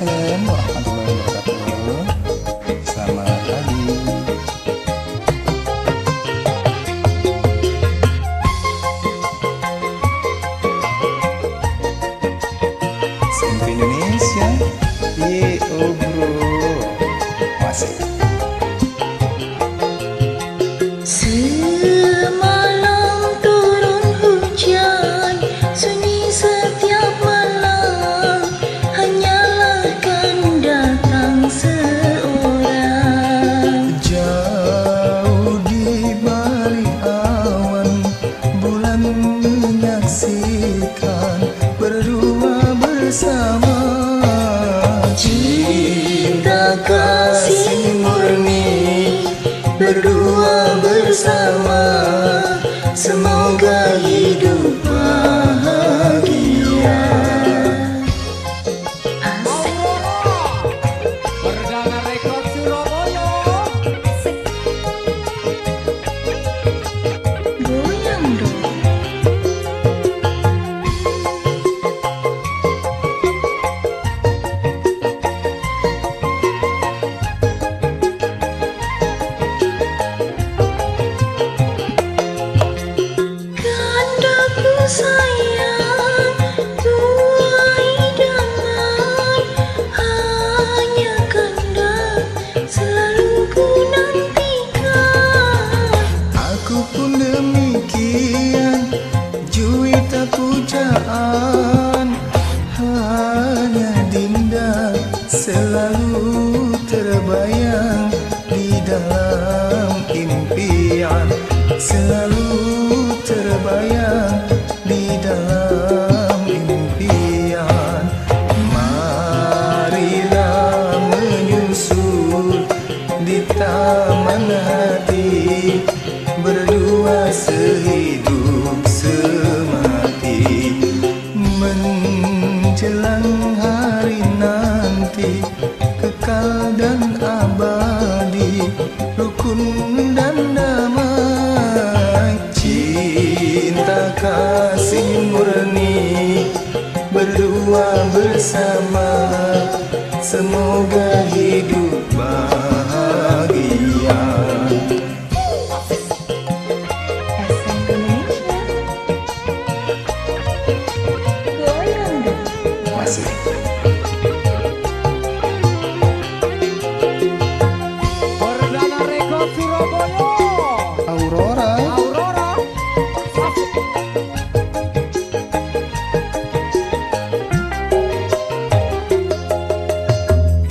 Assalamualaikum warahmatullahi wabarakatuh. Selamat pagi. Sampai Indonesia. Oh bro. Masih. Semalam turun hujan, sunyi setiap malam, hanyalah kan datang seorang. Jauh di balik awan, bulan menyaksikan berdua bersama. Cinta kasih murni, berdua bersama, semoga hidup bahagia. Perdana Rekod Surabaya. Goyang dong. Kandaku sayang, tuai idaman, hanya kanda selalu ku nantikan. Aku pun demikian, juita pujaan, hanya Dinda selalu terbayang di dalam impian, selalu terbayang di dalam impian. Marilah menyusul di taman hati, berdua sehidup semati, menjelang hari nanti kekal dan abadi, rukun dan damai. Cinta kasih murni, berdua bersama, semoga hidup bahagia. Goyang dong. Masih. Perdana Rekod Surabaya. Aurora. Aurora.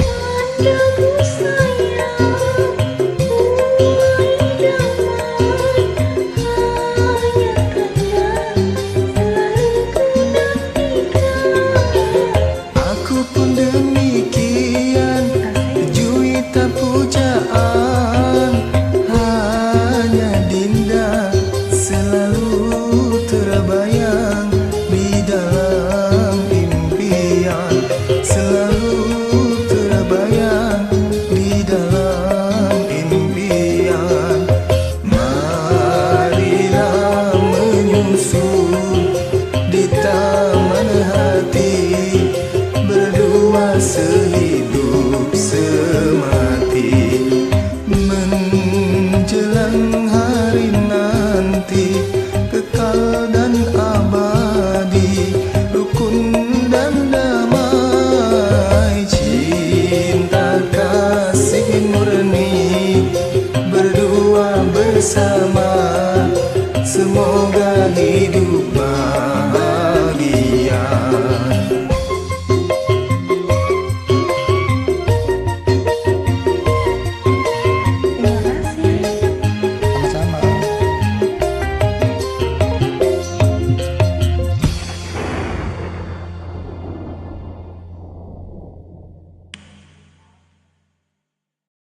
Kandaku sayang, tuai idaman, hanya kanda selalu ku nantikan. Aku pun demikian, juita pujaan, hanya Dinda selalu terbayang di dalam impian, selalu terbayang di dalam impian. Marilah menyusul di taman hati, berdua sehidup semati, menjelang